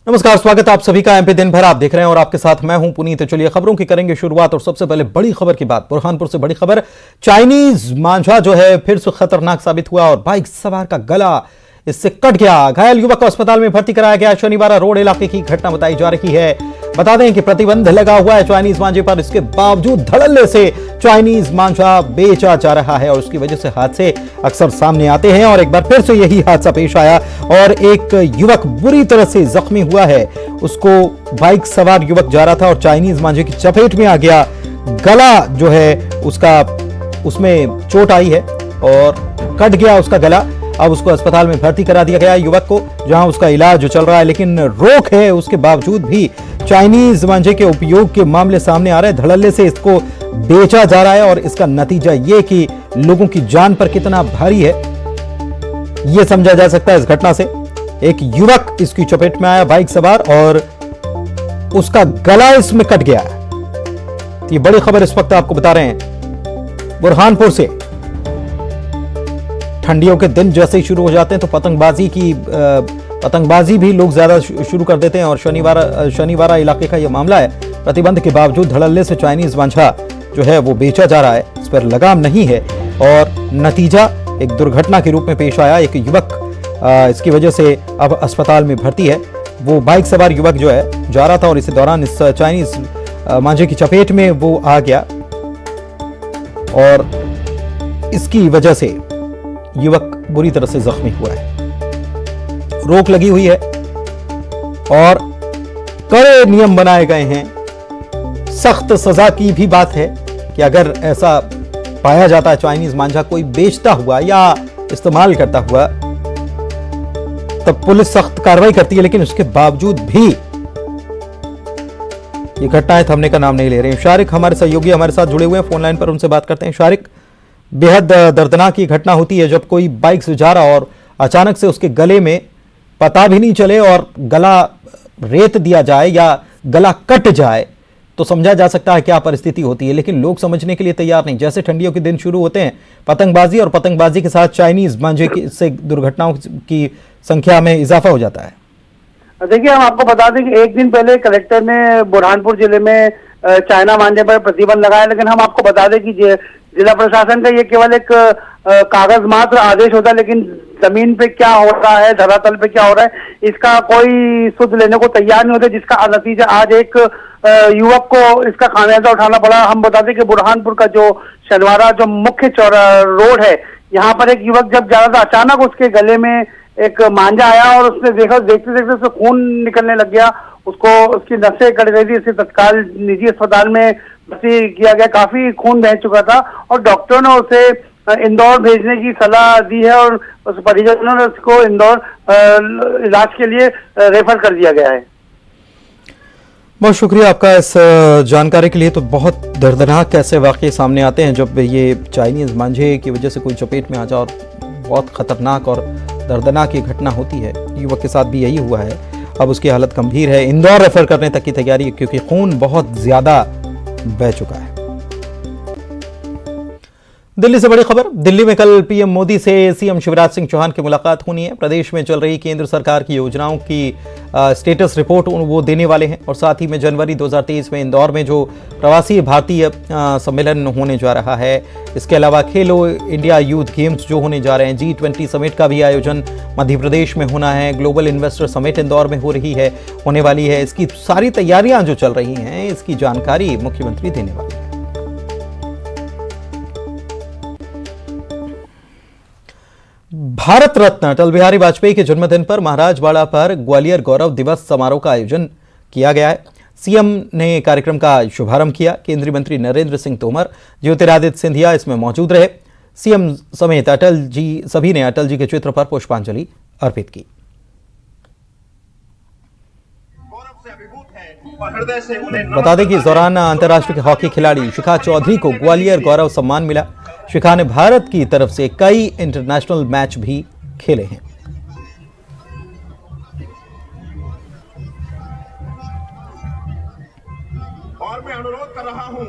नमस्कार, स्वागत है आप सभी का एमपी दिन भर आप देख रहे हैं और आपके साथ मैं हूं पुनीत। चलिए खबरों की करेंगे शुरुआत और सबसे पहले बड़ी खबर की बात। बुरहानपुर से बड़ी खबर, चाइनीज मांझा जो है फिर से खतरनाक साबित हुआ और बाइक सवार का गला इससे कट गया। घायल युवक को अस्पताल में भर्ती कराया गया। शनिवार रोड इलाके की घटना बताई जा रही है। बता दें कि प्रतिबंध लगा हुआ है चाइनीज मांझे पर, इसके बावजूद धड़ल्ले से चाइनीज मांझा बेचा जा रहा है और उसकी वजह से हादसे अक्सर सामने आते हैं और एक बार फिर से यही हादसा पेश आया और एक युवक बुरी तरह से जख्मी हुआ है। उसको बाइक सवार युवक जा रहा था और चाइनीज मांझे की चपेट में आ गया। गला जो है उसका, उसमें चोट आई है और कट गया उसका गला। अब उसको अस्पताल में भर्ती करा दिया गया युवक को, जहां उसका इलाज चल रहा है। लेकिन रोक है उसके बावजूद भी चाइनीज मांझे के उपयोग के मामले सामने आ रहे हैं। धड़ल्ले से इसको बेचा जा रहा है और इसका नतीजा यह कि लोगों की जान पर कितना भारी है यह समझा जा सकता है इस घटना से। एक युवक इसकी चपेट में आया बाइक सवार और उसका गला इसमें कट गया है। ये बड़ी खबर इस वक्त आपको बता रहे हैं बुरहानपुर से। ठंडियों के दिन जैसे ही शुरू हो जाते हैं तो पतंगबाजी भी लोग ज्यादा शुरू कर देते हैं और शनिवार इलाके का यह मामला है। प्रतिबंध के बावजूद धड़ल्ले से चाइनीज मांझा जो है वो बेचा जा रहा है, इस पर लगाम नहीं है और नतीजा एक दुर्घटना के रूप में पेश आया। एक युवक इसकी वजह से अब अस्पताल में भर्ती है। वो बाइक सवार युवक जो है जा रहा था और इसी दौरान इस चाइनीज मांझे की चपेट में वो आ गया और इसकी वजह से युवक बुरी तरह से जख्मी हुआ है। रोक लगी हुई है और कड़े नियम बनाए गए हैं। सख्त सजा की भी बात है कि अगर ऐसा पाया जाता है चाइनीज मांझा कोई बेचता हुआ या इस्तेमाल करता हुआ तब पुलिस सख्त कार्रवाई करती है। लेकिन उसके बावजूद भी ये घटनाएं थमने का नाम नहीं ले रही। शारिक हमारे सहयोगी हमारे साथ जुड़े हुए हैं फोन लाइन पर, उनसे बात करते हैं। शारिक, बेहद दर्दनाक ये घटना होती है जब कोई बाइक से जा रहा और अचानक से उसके गले में पता भी नहीं चले और गला रेत दिया जाए या गला कट जाए तो समझा जा सकता है क्या परिस्थिति होती है। लेकिन लोग समझने के लिए तैयार नहीं। जैसे ठंडियों के दिन शुरू होते हैं, पतंगबाजी और पतंगबाजी के साथ चाइनीज मांझे से दुर्घटनाओं की संख्या में इजाफा हो जाता है। देखिए, हम आपको बता दें कि एक दिन पहले कलेक्टर ने बुरहानपुर जिले में चाइना मांझे पर प्रतिबंध लगाया। लेकिन हम आपको बता दें कि जिला प्रशासन का ये केवल एक कागज मात्र आदेश होता है, लेकिन जमीन पे क्या हो रहा है, धरातल पे क्या हो रहा है, इसका कोई सुध लेने को तैयार नहीं होते, जिसका नतीजा आज एक युवक को इसका खामियाजा उठाना पड़ा। हम बता दें कि बुरहानपुर का जो शनिवारा जो मुख्य रोड है, यहाँ पर एक युवक जब जा रहा था, अचानक उसके गले में एक मांझा आया और उसने देखा, देखते देखते उससे खून निकलने लग गया। उसको उसकी नसें कट गई थी। इसे तत्काल निजी अस्पताल में भर्ती किया गया। काफी खून बह चुका था और डॉक्टरों ने उसे इंदौर भेजने की सलाह दी है और उस परिजनों ने उसको इंदौर इलाज के लिए रेफर कर दिया गया है। बहुत शुक्रिया आपका इस जानकारी के लिए। तो बहुत दर्दनाक ऐसे वाकये सामने आते हैं जब ये चाइनीज मांझे की वजह से कोई चपेट में आ जाए और बहुत खतरनाक और दर्दनाक ये घटना होती है। युवक के साथ भी यही हुआ है। अब उसकी हालत गंभीर है, इंदौर रेफर करने तक की तैयारी है क्योंकि खून बहुत ज्यादा बह चुका है। दिल्ली से बड़ी खबर, दिल्ली में कल पीएम मोदी से सीएम शिवराज सिंह चौहान की मुलाकात होनी है। प्रदेश में चल रही केंद्र सरकार की योजनाओं की स्टेटस रिपोर्ट वो देने वाले हैं और साथ ही में जनवरी 2023 में इंदौर में जो प्रवासी भारतीय सम्मेलन होने जा रहा है, इसके अलावा खेलो इंडिया यूथ गेम्स जो होने जा रहे हैं, G20 समिट का भी आयोजन मध्य प्रदेश में होना है, ग्लोबल इन्वेस्टर समिट इंदौर में होने वाली है। इसकी सारी तैयारियां जो चल रही हैं इसकी जानकारी मुख्यमंत्री देने वाले हैं। भारत रत्न अटल बिहारी वाजपेयी के जन्मदिन पर महाराजवाड़ा पर ग्वालियर गौरव दिवस समारोह का आयोजन किया गया है। सीएम ने कार्यक्रम का शुभारंभ किया। केंद्रीय मंत्री नरेंद्र सिंह तोमर, ज्योतिरादित्य सिंधिया इसमें मौजूद रहे। सीएम समेत सभी ने अटल जी के चित्र पर पुष्पांजलि अर्पित की। बता दें कि इस दौरान अंतर्राष्ट्रीय हॉकी खिलाड़ी शिखा चौधरी को ग्वालियर गौरव सम्मान मिला। शिखा ने भारत की तरफ से कई इंटरनेशनल मैच भी खेले हैं। और मैं अनुरोध कर रहा हूं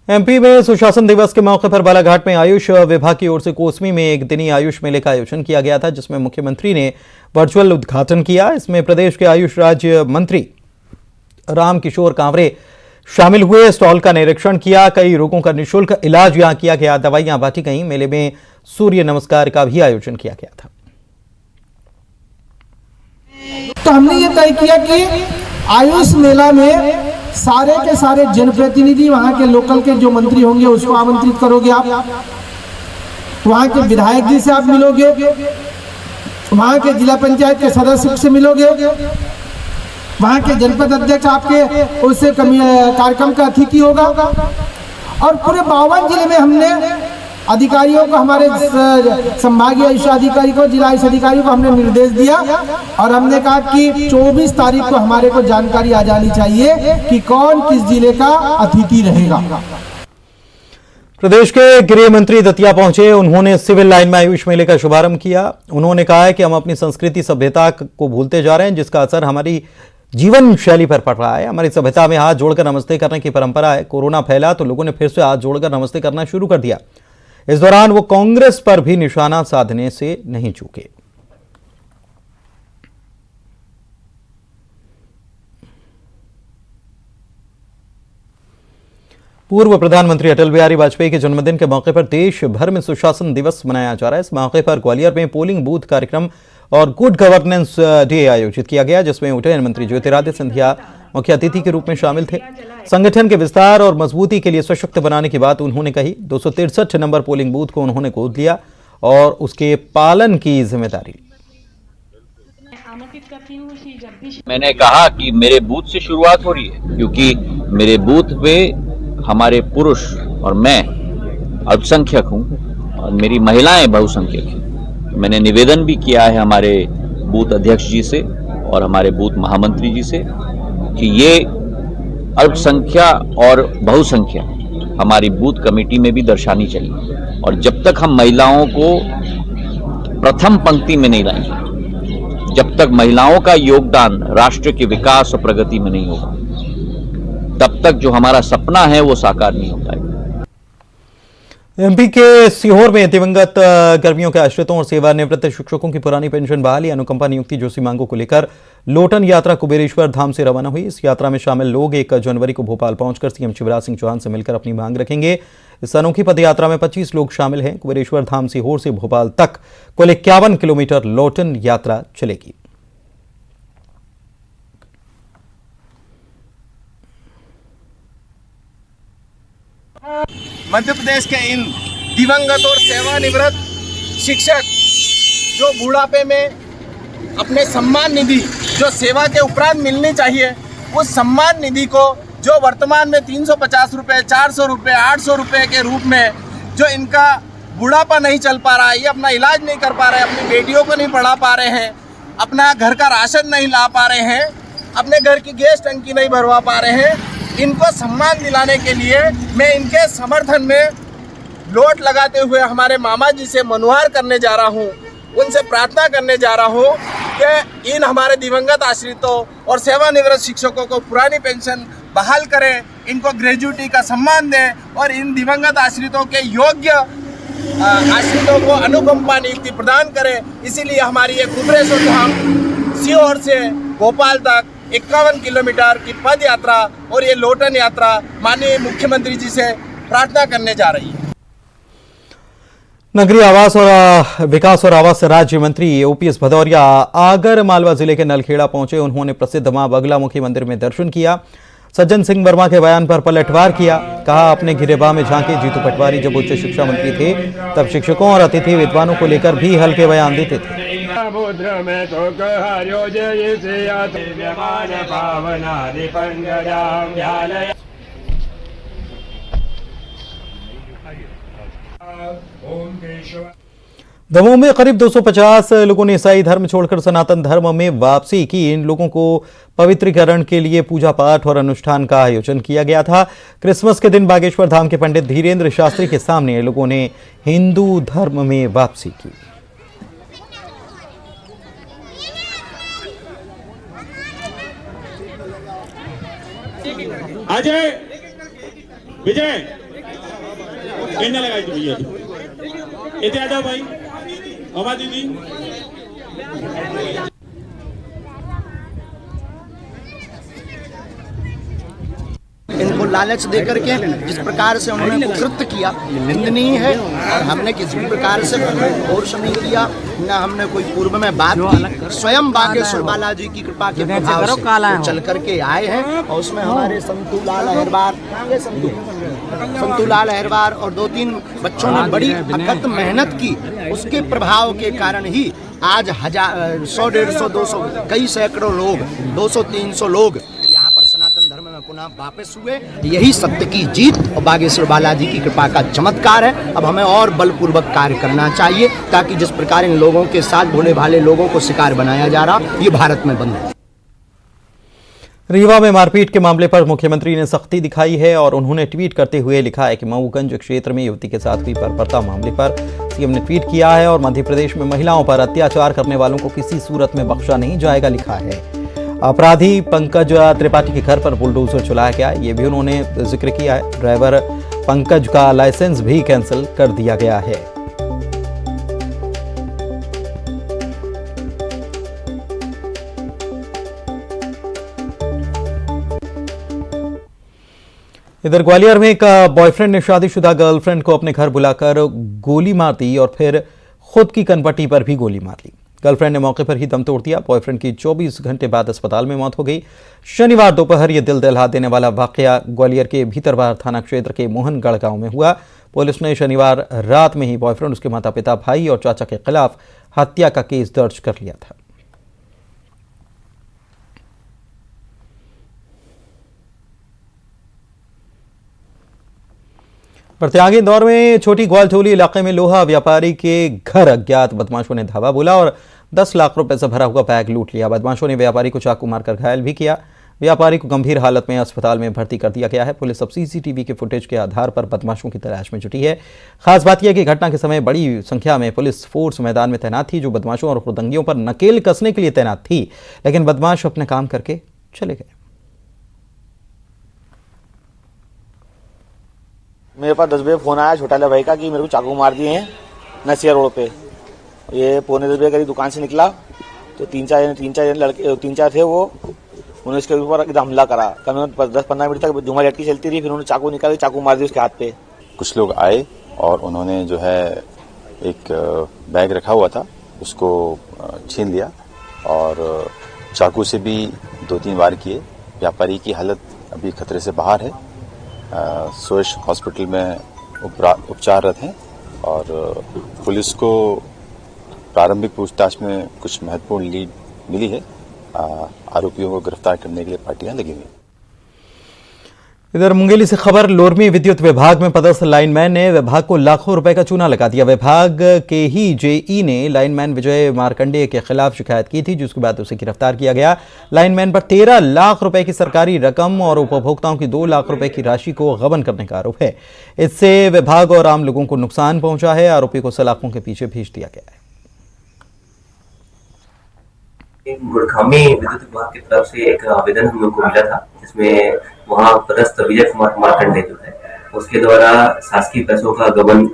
एमपी में सुशासन दिवस के मौके पर बालाघाट में आयुष विभाग की ओर से कोसमी में एक दिनी आयुष मेले का आयोजन किया गया था, जिसमें मुख्यमंत्री ने वर्चुअल उद्घाटन किया। इसमें प्रदेश के आयुष राज्य मंत्री रामकिशोर कांवरे शामिल हुए, स्टॉल का निरीक्षण किया, कई रोगों का निःशुल्क इलाज यहां किया गया, दवाइयां बांटी गई। मेले में सूर्य नमस्कार का भी आयोजन किया गया था। तो हमने ये तय किया कि आयुष मेला में सारे के सारे जनप्रतिनिधि, वहाँ के लोकल के जो मंत्री होंगे उसको आमंत्रित करोगे आप, वहाँ के विधायक जी से आप मिलोगे, वहाँ के जिला पंचायत के सदस्य से मिलोगे, वहाँ के जनपद अध्यक्ष आपके उससे कार्यक्रम का अतिथि होगा। और पूरे 52 जिले में हमने अधिकारियों को, हमारे संभागीय आयुष अधिकारी को, जिला आयुष अधिकारी को हमने निर्देश दिया और हमने कहा कि 24 तारीख को हमारे को जानकारी आ जानी चाहिए कि कौन किस जिले का अतिथि रहेगा। प्रदेश के गृह मंत्री दतिया पहुंचे, उन्होंने सिविल लाइन में आयुष मेले का शुभारंभ किया। उन्होंने कहा है कि हम अपनी संस्कृति सभ्यता को भूलते जा रहे हैं, जिसका असर हमारी जीवन शैली पर पड़ रहा है। हमारी सभ्यता में हाथ जोड़कर नमस्ते करने की परंपरा है। कोरोना फैला तो लोगों ने फिर से हाथ जोड़कर नमस्ते करना शुरू कर दिया। इस दौरान वो कांग्रेस पर भी निशाना साधने से नहीं चूके। पूर्व प्रधानमंत्री अटल बिहारी वाजपेयी के जन्मदिन के मौके पर देश भर में सुशासन दिवस मनाया जा रहा है। इस मौके पर ग्वालियर में पोलिंग बूथ कार्यक्रम और गुड गवर्नेंस डे आयोजित किया गया, जिसमें उड्डयन मंत्री ज्योतिरादित्य सिंधिया मुख्य अतिथि के रूप में शामिल थे। संगठन के विस्तार और मजबूती के लिए सशक्त बनाने की बात उन्होंने कही। 263 नंबर पोलिंग बूथ को उन्होंने गोद लिया और उसके पालन की जिम्मेदारी। मैंने कहा कि मेरे बूथ से शुरुआत हो रही है, क्योंकि मेरे बूथ पे हमारे पुरुष और मैं अल्पसंख्यक हूं और मेरी महिलाएं बहुसंख्यक हैं। मैंने निवेदन भी किया है हमारे बूथ अध्यक्ष जी से और हमारे बूथ महामंत्री जी से कि ये अल्पसंख्या और बहुसंख्या हमारी बूथ कमेटी में भी दर्शानी चाहिए। और जब तक हम महिलाओं को प्रथम पंक्ति में नहीं लाएंगे, जब तक महिलाओं का योगदान राष्ट्र के विकास और प्रगति में नहीं होगा, तब तक जो हमारा सपना है वो साकार नहीं हो पाएगा। एमपी के सीहोर में दिवंगत कर्मियों के आश्रितों और सेवानिवृत्त शिक्षकों की पुरानी पेंशन बहाली, अनुकंपा नियुक्ति जैसी मांगों को लेकर लोटन यात्रा कुबेरेश्वर धाम से रवाना हुई। इस यात्रा में शामिल लोग 1 जनवरी को भोपाल पहुंचकर सीएम शिवराज सिंह चौहान से मिलकर अपनी मांग रखेंगे। इस अनोखी पदयात्रा में 25 लोग शामिल हैं। कुबेरेश्वर धाम सीहोर से भोपाल तक कुल 51 किलोमीटर लोटन यात्रा चलेगी। मध्य प्रदेश के इन दिवंगत और सेवानिवृत्त शिक्षक जो बुढ़ापे में अपने सम्मान निधि जो सेवा के उपरांत मिलनी चाहिए, उस सम्मान निधि को जो वर्तमान में 350 रुपये, 400 रुपये, 800 रुपये के रूप में जो इनका बुढ़ापा नहीं चल पा रहा है, ये अपना इलाज नहीं कर पा रहे हैं, अपनी बेटियों को नहीं पढ़ा पा रहे हैं, अपना घर का राशन नहीं ला पा रहे हैं, अपने घर की गैस टंकी नहीं भरवा पा रहे हैं, इनको सम्मान दिलाने के लिए मैं इनके समर्थन में लोट लगाते हुए हमारे मामा जी से मनुहार करने जा रहा हूँ, उनसे प्रार्थना करने जा रहा हूँ कि इन हमारे दिवंगत आश्रितों और सेवानिवृत्त शिक्षकों को पुरानी पेंशन बहाल करें, इनको ग्रेजुइटी का सम्मान दें और इन दिवंगत आश्रितों के योग्य आश्रितों को अनुकंपा नियुक्ति प्रदान करें। इसीलिए हमारी ये कुबेरेश्वर धाम सीहोर से भोपाल तक 51 किलोमीटर की पद यात्रा और ये लोटन यात्रा माननीय मुख्यमंत्री जी से प्रार्थना करने जा रही है। नगरीय आवास और विकास और आवास राज्य मंत्री ओपीएस भदौरिया आगर मालवा जिले के नलखेड़ा पहुंचे। उन्होंने प्रसिद्ध मां बगलामुखी मंदिर में दर्शन किया। सज्जन सिंह वर्मा के बयान पर पलटवार किया। कहा, अपने गिरेबां में झांके जीतू पटवारी जब उच्च शिक्षा मंत्री थे तब शिक्षकों और अतिथि विद्वानों को लेकर भी हल्के बयान देते थे। दमोह में करीब 250 लोगों ने ईसाई धर्म छोड़कर सनातन धर्म में वापसी की। इन लोगों को पवित्रीकरण के लिए पूजा पाठ और अनुष्ठान का आयोजन किया गया था। क्रिसमस के दिन बागेश्वर धाम के पंडित धीरेन्द्र शास्त्री के सामने लोगों ने हिंदू धर्म में वापसी की। अजय, विजय, कहने लगा तू भैया इतने आ जाओ भाई अमा दीदी इनको लालच देकर के जिस प्रकार से उन्होंने कुकृत्य किया निंदनीय है। और हमने किसी भी प्रकार से फोर्स नहीं किया, न हमने कोई पूर्व में बात की। स्वयं बागेश्वर बालाजी की कृपा के प्रभाव से चल करके आए हैं। और उसमें हमारे संतू लाल अहिरवार और 2-3 बच्चों ने बड़ी अथक मेहनत की। उसके प्रभाव के कारण ही आज 100, 150, 200 कई सैकड़ों लोग 200-300 लोग यहाँ पर सनातन धर्म में पुनः वापस हुए। यही सत्य की जीत और बागेश्वर बालाजी की कृपा का चमत्कार है। अब हमें और बलपूर्वक कार्य करना चाहिए ताकि जिस प्रकार इन लोगों के साथ भोले भाले लोगों को शिकार बनाया जा रहा ये भारत में बंद हो। रीवा में मारपीट के मामले पर मुख्यमंत्री ने सख्ती दिखाई है और उन्होंने ट्वीट करते हुए लिखा है कि मऊगंज क्षेत्र में युवती के साथ हुई बर्बरता मामले पर सीएम ने ट्वीट किया है और मध्य प्रदेश में महिलाओं पर अत्याचार करने वालों को किसी सूरत में बख्शा नहीं जाएगा लिखा है। अपराधी पंकज त्रिपाठी के घर पर बुलडोजर चलाया गया, ये भी उन्होंने जिक्र किया है। ड्राइवर पंकज का लाइसेंस भी कैंसिल कर दिया गया है। इधर ग्वालियर में एक बॉयफ्रेंड ने शादीशुदा गर्लफ्रेंड को अपने घर बुलाकर गोली मार दी और फिर खुद की कनपट्टी पर भी गोली मार ली। गर्लफ्रेंड ने मौके पर ही दम तोड़ दिया। बॉयफ्रेंड की 24 घंटे बाद अस्पताल में मौत हो गई। शनिवार दोपहर यह दिल दहला देने वाला वाकया ग्वालियर के भीतरवार थाना क्षेत्र के मोहनगढ़ गांव में हुआ। पुलिस ने शनिवार रात में ही बॉयफ्रेंड, उसके माता पिता, भाई और चाचा के खिलाफ हत्या का केस दर्ज कर लिया था। प्रत्यागी इंदौर में छोटी ग्वालटोली इलाके में लोहा व्यापारी के घर अज्ञात बदमाशों ने धावा बोला और 10 लाख रुपए से भरा हुआ बैग लूट लिया। बदमाशों ने व्यापारी को चाकू मारकर घायल भी किया। व्यापारी को गंभीर हालत में अस्पताल में भर्ती कर दिया गया है। पुलिस अब सीसीटीवी के फुटेज के आधार पर बदमाशों की तलाश में जुटी है। खास बात यह कि घटना के समय बड़ी संख्या में पुलिस फोर्स मैदान में तैनात थी, जो बदमाशों और हुड़दंगियों पर नकेल कसने के लिए तैनात थी, लेकिन बदमाश अपने काम करके चले गए। मेरे पास 10 बजे फोन आया छोटा भाई का कि मेरे को चाकू मार दिए हैं नसिया रोड पे। ये 9:45 बजे करीब दुकान से निकला तो तीन चार थे वो, उन्होंने इसके ऊपर एकदम हमला करा। कम 10-15 मिनट तक धुआं लटकी चलती रही, फिर उन्होंने चाकू निकाला, चाकू मार दिया उसके हाथ पे। कुछ लोग आए और उन्होंने जो है एक बैग रखा हुआ था उसको छीन लिया और चाकू से भी 2-3 वार किए। व्यापारी की हालत अभी खतरे से बाहर है, सोएश हॉस्पिटल में उपचाररत हैं और पुलिस को प्रारंभिक पूछताछ में कुछ महत्वपूर्ण लीड मिली है। आरोपियों को गिरफ्तार करने के लिए पार्टियां लगी हुई। इधर मुंगेली से खबर, लोरमी विद्युत विभाग में पदस्थ लाइनमैन ने विभाग को लाखों रुपए का चूना लगा दिया। विभाग के ही जेई ने लाइनमैन विजय मार्कंडेय के खिलाफ शिकायत की थी, जिसके बाद उसे गिरफ्तार किया गया। लाइनमैन पर 13 लाख रुपए की सरकारी रकम और उपभोक्ताओं की 2 लाख रुपए की राशि को गबन करने का आरोप है। इससे विभाग और आम लोगों को नुकसान पहुंचा है। आरोपी को सलाखों के पीछे भेज दिया गया है। गुड़गामी विद्युत विभाग की तरफ से एक आवेदन हम लोग को मिला था, जिसमें वहाँ पदस्थ विजय कुमार मार्कंडेय जो है उसके द्वारा शासकीय पैसों का गबन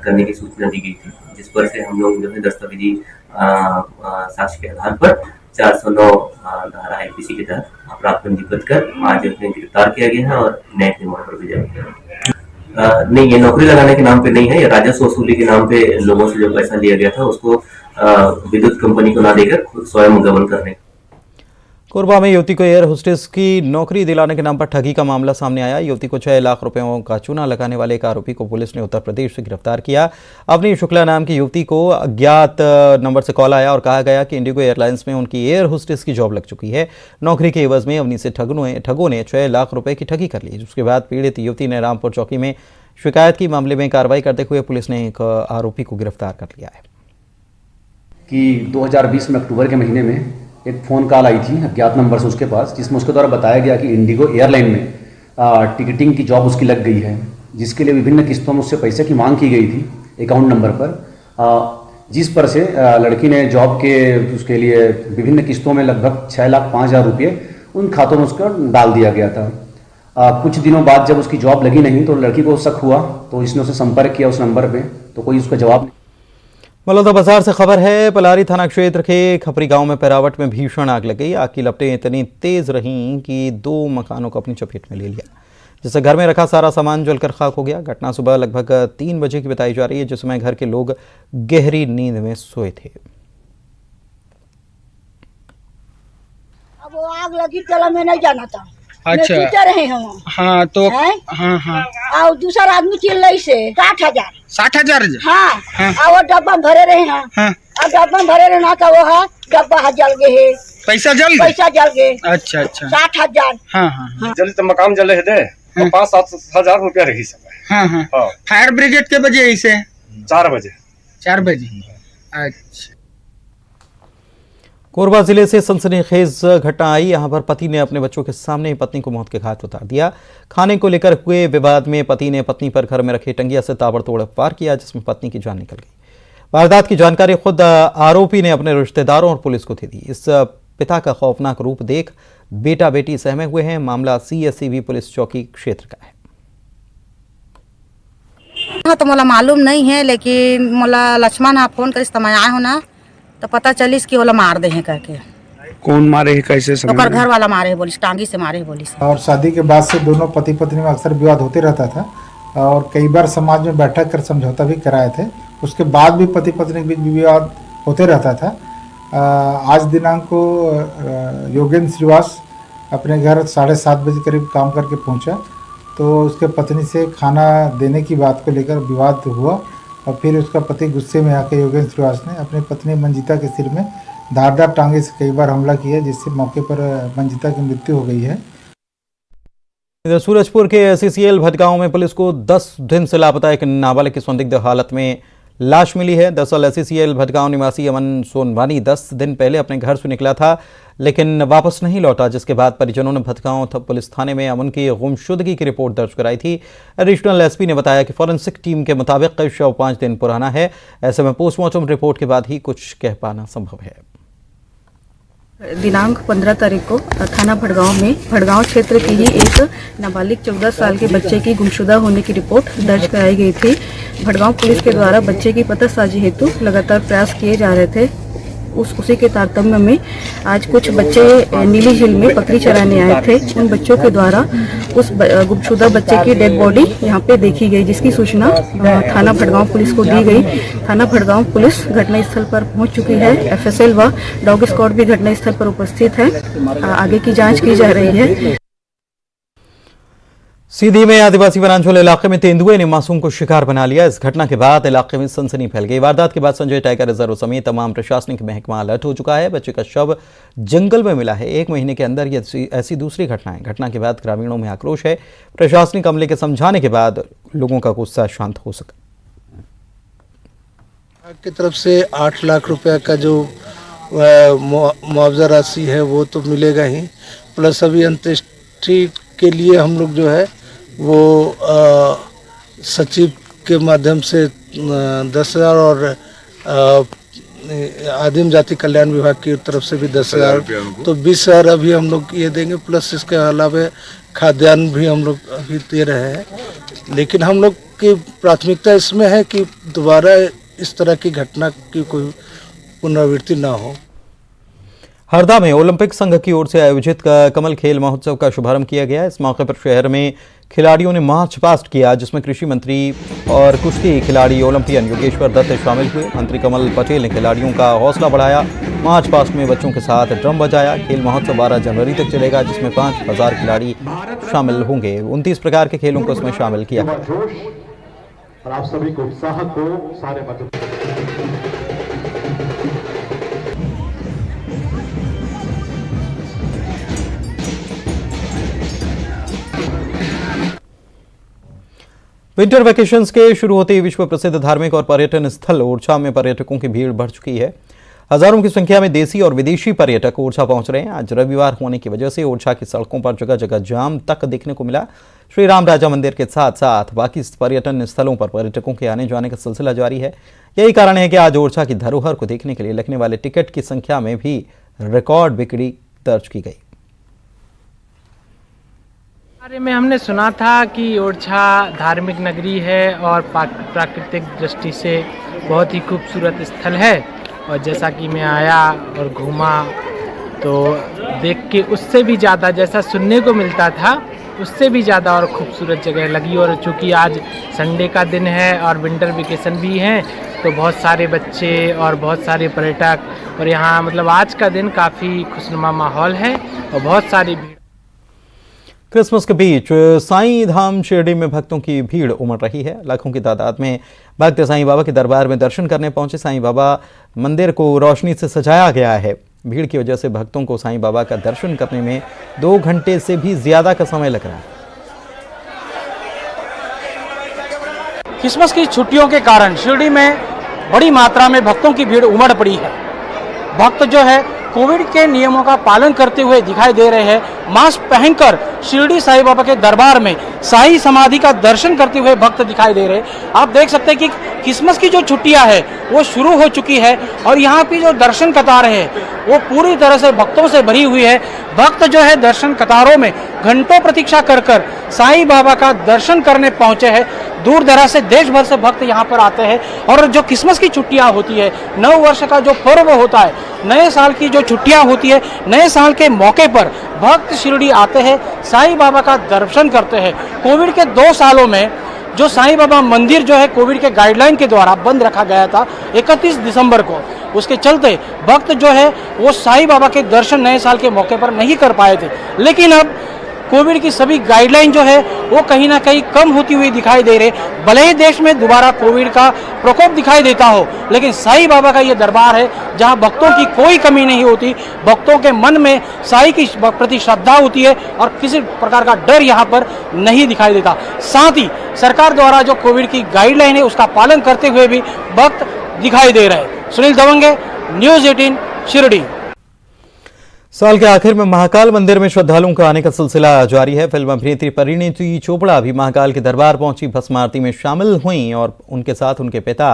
करने की सूचना दी गई थी, जिस पर से हम लोग जो है दस्तावेजी साक्ष्य के आधार पर 409 धारा आईपीसी के तहत अपराध पंजीबद्ध कर आज उन्हें गिरफ्तार किया गया है और न्यायिक रिमांड पर भेजा गया है। नहीं, ये नौकरी लगाने के नाम पे नहीं है, ये राजस्व वसूली के नाम पे लोगों से जो पैसा लिया गया था उसको विद्युत कंपनी को ना देकर खुद स्वयं गबन करने। कोरबा में युवती को एयर होस्टेस की नौकरी दिलाने के नाम पर ठगी का मामला सामने आया। युवती को 6 लाख रुपयों का चूना लगाने वाले एक आरोपी को पुलिस ने उत्तर प्रदेश से गिरफ्तार किया। अवनी शुक्ला नाम की युवती को अज्ञात नंबर से कॉल आया और कहा गया कि इंडिगो एयरलाइंस में उनकी एयर होस्टेस की जॉब लग चुकी है। नौकरी के एवज में अवनी से ठगों ने 6 लाख रुपए की ठगी कर ली। उसके बाद पीड़ित युवती ने रामपुर चौकी में शिकायत की। मामले में कार्रवाई करते हुए पुलिस ने एक आरोपी को गिरफ्तार कर लिया है। कि 2020 में अक्टूबर के महीने में एक फ़ोन कॉल आई थी अज्ञात नंबर से उसके पास, जिसमें उसके द्वारा बताया गया कि इंडिगो एयरलाइन में टिकटिंग की जॉब उसकी लग गई है, जिसके लिए विभिन्न किस्तों में उससे पैसे की मांग की गई थी अकाउंट नंबर पर, जिस पर से लड़की ने जॉब के उसके लिए विभिन्न किस्तों में लगभग 6,05,000 रुपये उन खातों में उसका डाल दिया गया था। कुछ दिनों बाद जब उसकी जॉब लगी नहीं तो लड़की को शक हुआ, तो इसने उसे संपर्क किया उस नंबर पे, तो कोई उसका जवाब नहीं। बलौदा बाजार से खबर है, पलारी थाना क्षेत्र के खपरी गांव में पैरावट में भीषण आग लग गई। आग की लपटें इतनी तेज रहीं कि 2 मकानों को अपनी चपेट में ले लिया, जिससे घर में रखा सारा सामान जलकर खाक हो गया। घटना सुबह लगभग 3 बजे की बताई जा रही है, जिसमें घर के लोग गहरी नींद में सोए थे। अब वो आग लगी चला मैं नहीं जाना था। अच्छा रहे हम। हाँ तो हाँ और दूसरा आदमी चिल्ला से 60,000 हाँ। और वो डब्बा भरे रहे हैं। हाँ। अब डब्बा भरे रहे ना तो वो है डब्बा जल गए है। पैसा जल गए। अच्छा 60,000। हाँ। जल्दी तो मकान जले है 5-7 हजार रुपया रही सब। हाँ। फायर ब्रिगेड के बजे इसे 4 बजे। अच्छा। कोरबा जिले से सनसनीखेज घटना आई। यहां पर पति ने अपने बच्चों के सामने ही पत्नी को मौत के घाट उतार दिया। खाने को लेकर हुए विवाद में पति ने पत्नी पर घर में रखे टंगिया से ताबड़तोड़ वार किया, जिसमें पत्नी की जान निकल गई। वारदात की जानकारी खुद आरोपी ने अपने रिश्तेदारों और पुलिस को दे दी। इस पिता का खौफनाक रूप देख बेटा बेटी सहमे हुए हैं। मामला CSCV पुलिस चौकी क्षेत्र का है। हाँ तो मोला मालूम नहीं है, लेकिन मोला लक्ष्मण हाँ फोन कर आया हो ना तो पता चलिस कि ओला मार दे हैं करके। कौन मारे है, कैसे समझ? तो घर वाला मारे है बोलिस, टांगी से मारे है बोलिस। और शादी के बाद से दोनों पति पत्नी में अक्सर विवाद होते रहता था और कई बार समाज में बैठक कर समझौता भी कराए थे। उसके बाद भी पति पत्नी के बीच विवाद होते रहता था। आज दिनांक को योगेंद्र श्रीवास अपने घर 7:30 बजे करीब काम करके पहुंचा, तो उसके पत्नी से खाना देने की बात को लेकर विवाद हुआ और फिर उसका पति गुस्से में आकर योगेंद्र श्रीवास ने अपनी पत्नी मंजिता के सिर में धारदार टांगे से कई बार हमला किया, जिससे मौके पर मंजिता की मृत्यु हो गई है। इधर सूरजपुर के SCCL भटगांव में पुलिस को 10 दिन से लापता एक नाबालिग की संदिग्ध हालत में लाश मिली है। दरअसल SCCL भटगांव निवासी अमन सोनवानी 10 दिन पहले अपने घर से निकला था, लेकिन वापस नहीं लौटा, जिसके बाद परिजनों ने भटगांव पुलिस थाने में अमन की गुमशुदगी की रिपोर्ट दर्ज कराई थी। एडिशनल SP ने बताया कि फॉरेंसिक टीम के मुताबिक शव 5 दिन पुराना है। ऐसे में पोस्टमार्टम रिपोर्ट के बाद ही कुछ कह पाना संभव है। दिनांक 15 तारीख को थाना भटगांव में भटगांव क्षेत्र की ही एक नाबालिग 14 साल के बच्चे की गुमशुदा होने की रिपोर्ट दर्ज कराई गई थी। भटगांव पुलिस के द्वारा बच्चे की पतासाजी हेतु लगातार प्रयास किए जा रहे थे। उसी के तारतम्य में आज कुछ बच्चे नीली झील में बकरी चराने आए थे। उन बच्चों के द्वारा उस गुमशुदा बच्चे की डेड बॉडी यहां पे देखी गई, जिसकी सूचना थाना भटगांव पुलिस को दी गई। थाना भटगांव पुलिस घटनास्थल पर पहुंच चुकी है। FSL व डॉग स्क्वाड भी घटनास्थल पर उपस्थित है। आगे की जांच की जा रही है। सीधी में आदिवासी वनांचल इलाके में तेंदुए ने मासूम को शिकार बना लिया। इस घटना के बाद इलाके में सनसनी फैल गई। वारदात के बाद संजय टाइगर रिजर्व समेत तमाम प्रशासनिक महकमा अलर्ट हो चुका है। बच्चे का शव जंगल में मिला है। 1 महीने के अंदर ये ऐसी दूसरी घटना है। घटना के बाद ग्रामीणों में आक्रोश है। प्रशासनिक अमले के समझाने के बाद लोगों का गुस्सा शांत हो सका। की तरफ से 8 लाख रुपया का जो मुआवजा राशि है वो तो मिलेगा ही, प्लस अभी अंत्येष्टि के लिए हम लोग जो है वो सचिव के माध्यम से 10,000 और आदिम जाति कल्याण विभाग की तरफ से भी 10,000, तो 20,000 अभी हम लोग ये देंगे। प्लस इसके अलावा खाद्यान्न भी हम लोग अभी दे रहे हैं। लेकिन हम लोग की प्राथमिकता इसमें है कि दोबारा इस तरह की घटना की कोई पुनरावृत्ति ना हो। हरदा में ओलंपिक संघ की ओर से आयोजित कमल खेल महोत्सव का शुभारंभ किया गया। इस मौके पर शहर में खिलाड़ियों ने मार्च पास्ट किया, जिसमें कृषि मंत्री और कुश्ती खिलाड़ी ओलंपियन योगेश्वर दत्त शामिल हुए। मंत्री कमल पटेल ने खिलाड़ियों का हौसला बढ़ाया। मार्च पास्ट में बच्चों के साथ ड्रम बजाया। खेल महोत्सव 12 जनवरी तक चलेगा, जिसमें 5,000 खिलाड़ी शामिल होंगे। 29 प्रकार के खेलों को इसमें शामिल किया गया। और आप सभी को उत्साह को सारे विंटर वैकेशंस के शुरू होते ही विश्व प्रसिद्ध धार्मिक और पर्यटन स्थल ओरछा में पर्यटकों की भीड़ बढ़ चुकी है। हजारों की संख्या में देसी और विदेशी पर्यटक ओरछा पहुंच रहे हैं। आज रविवार होने की वजह से ओरछा की सड़कों पर जगह जगह जाम तक देखने को मिला। श्री राम राजा मंदिर के साथ साथ बाकी पर्यटन स्थलों पर पर्यटकों के आने जाने का सिलसिला जारी है। यही कारण है कि आज ओरछा की धरोहर को देखने के लिए लगने वाले टिकट की संख्या में भी रिकॉर्ड बिक्री दर्ज की गई। बारे में हमने सुना था कि ओरछा धार्मिक नगरी है और प्राकृतिक दृष्टि से बहुत ही खूबसूरत स्थल है, और जैसा कि मैं आया और घूमा तो देख के उससे भी ज़्यादा, जैसा सुनने को मिलता था उससे भी ज़्यादा और खूबसूरत जगह लगी। और चूँकि आज संडे का दिन है और विंटर वेकेशन भी है तो बहुत सारे बच्चे और बहुत सारे पर्यटक, और यहाँ मतलब आज का दिन काफ़ी खुशनुमा माहौल है और बहुत सारी भीड़। क्रिसमस के बीच साईं धाम शिरडी में भक्तों की भीड़ उमड़ रही है। लाखों की तादाद में भक्त साईं बाबा के दरबार में दर्शन करने पहुंचे। साईं बाबा मंदिर को रोशनी से सजाया गया है। भीड़ की वजह से भक्तों को साईं बाबा का दर्शन करने में 2 घंटे से भी ज्यादा का समय लग रहा है। क्रिसमस की छुट्टियों के कारण शिरडी में बड़ी मात्रा में भक्तों की भीड़ उमड़ पड़ी है। भक्त जो है कोविड के नियमों का पालन करते हुए दिखाई दे रहे हैं। मास्क पहनकर शिरडी साईं बाबा के दरबार में साईं समाधि का दर्शन करते हुए भक्त दिखाई दे रहे हैं। आप देख सकते हैं कि क्रिसमस की जो छुट्टियां है वो शुरू हो चुकी है और यहाँ की जो दर्शन कतारें हैं वो पूरी तरह से भक्तों से भरी हुई है। भक्त जो है दर्शन कतारों में घंटों प्रतीक्षा कर साईं बाबा का दर्शन करने पहुंचे हैं। दूर दराज से देश भर से भक्त यहाँ पर आते हैं। और जो क्रिसमस की छुट्टियाँ होती है, नव वर्ष का जो पर्व होता है, नए साल की जो छुट्टियाँ होती है, नए साल के मौके पर भक्त शिरडी आते हैं, साईं बाबा का दर्शन करते हैं। कोविड के 2 सालों में जो साईं बाबा मंदिर जो है कोविड के गाइडलाइन के द्वारा बंद रखा गया था 31 दिसंबर को, उसके चलते भक्त जो है वो साईं बाबा के दर्शन नए साल के मौके पर नहीं कर पाए थे। लेकिन अब कोविड की सभी गाइडलाइन जो है वो कहीं ना कहीं कम होती हुई दिखाई दे रहे। भले ही देश में दोबारा कोविड का प्रकोप दिखाई देता हो, लेकिन साईं बाबा का ये दरबार है जहां भक्तों की कोई कमी नहीं होती। भक्तों के मन में साईं की प्रति श्रद्धा होती है और किसी प्रकार का डर यहाँ पर नहीं दिखाई देता। साथ ही सरकार द्वारा जो कोविड की गाइडलाइन है उसका पालन करते हुए भी भक्त दिखाई दे रहे। सुनील दवंगे, न्यूज़ 18 शिरडी। साल के आखिर में महाकाल मंदिर में श्रद्धालुओं का आने का सिलसिला जारी है। फिल्म अभिनेत्री परिणीति चोपड़ा भी महाकाल के दरबार पहुंची, भस्म आरती में शामिल हुईं और उनके साथ उनके पिता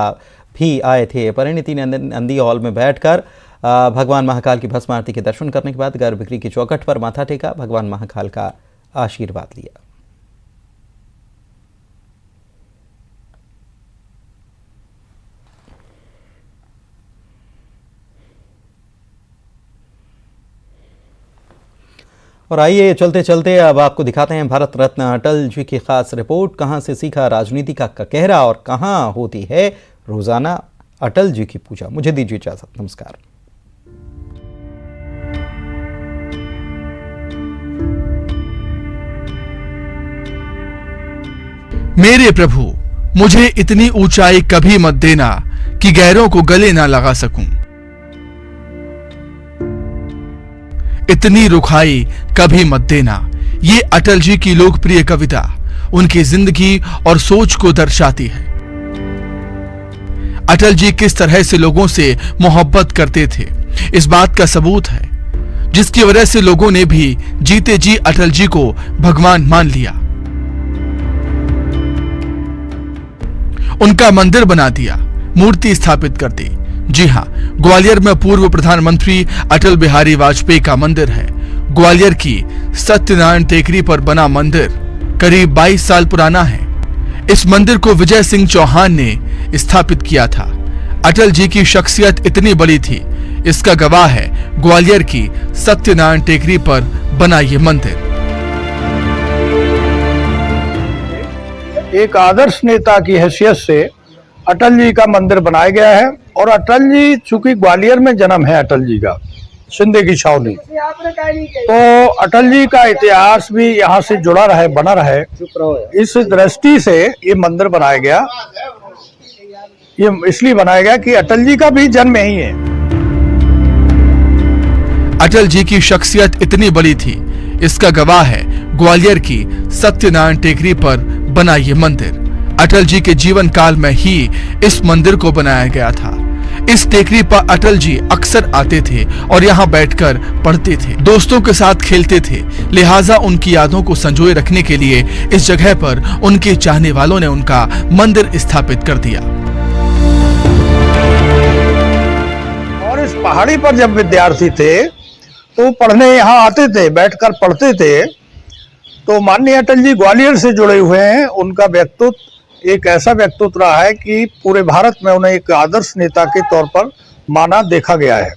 भी आए थे। परिणीति ने नंदी हॉल में बैठकर भगवान महाकाल की भस्म आरती के दर्शन करने के बाद गर्भगृह की चौखट पर माथा टेका, भगवान महाकाल का आशीर्वाद लिया। और आइए चलते चलते अब आपको दिखाते हैं भारत रत्न अटल जी की खास रिपोर्ट। कहां से सीखा राजनीति का ककहरा और कहां होती है रोजाना अटल जी की पूजा। मुझे दीजिए इजाजत, नमस्कार। मेरे प्रभु, मुझे इतनी ऊंचाई कभी मत देना कि गैरों को गले ना लगा सकूं। इतनी रुखाई कभी मत देना। ये अटल जी की लोकप्रिय कविता उनकी जिंदगी और सोच को दर्शाती है। अटल जी किस तरह से लोगों से मोहब्बत करते थे, इस बात का सबूत है, जिसकी वजह से लोगों ने भी जीते जी अटल जी को भगवान मान लिया, उनका मंदिर बना दिया, मूर्ति स्थापित कर दी। जी हां, ग्वालियर में पूर्व प्रधानमंत्री अटल बिहारी वाजपेयी का मंदिर है। ग्वालियर की सत्यनारायण टेकरी पर बना मंदिर करीब 22 साल पुराना है। इस मंदिर को विजय सिंह चौहान ने स्थापित किया था। अटल जी की शख्सियत इतनी बड़ी थी, इसका गवाह है ग्वालियर की सत्यनारायण टेकरी पर बना ये मंदिर। एक आदर्श नेता की हैसियत से अटल जी का मंदिर बनाया गया है। और अटल जी, चूंकि ग्वालियर में जन्म है अटल जी का, शिंदे की छावनी, तो अटल जी का इतिहास भी यहाँ से जुड़ा रहे, बना रहे, इस दृष्टि से ये मंदिर बनाया गया। ये इसलिए बनाया गया कि अटल जी का भी जन्म यही है। अटल जी की शख्सियत इतनी बड़ी थी, इसका गवाह है ग्वालियर की सत्यनारायण टेकरी पर बना ये मंदिर। अटल जी के जीवन काल में ही इस मंदिर को बनाया गया था। इस टेकरी पर अटल जी अक्सर आते थे और यहाँ बैठकर पढ़ते थे, दोस्तों के साथ खेलते थे। लिहाजा उनकी यादों को संजोए रखने के लिए इस जगह पर उनके चाहने वालों ने उनका मंदिर स्थापित कर दिया। और इस पहाड़ी पर जब विद्यार्थी थे तो पढ़ने यहाँ आते थे, बैठकर पढ़ते थे। तो माननीय अटल जी ग्वालियर से जुड़े हुए हैं। उनका व्यक्तित्व एक ऐसा व्यक्तित्व रहा है कि पूरे भारत में उन्हें एक आदर्श नेता के तौर पर माना देखा गया है।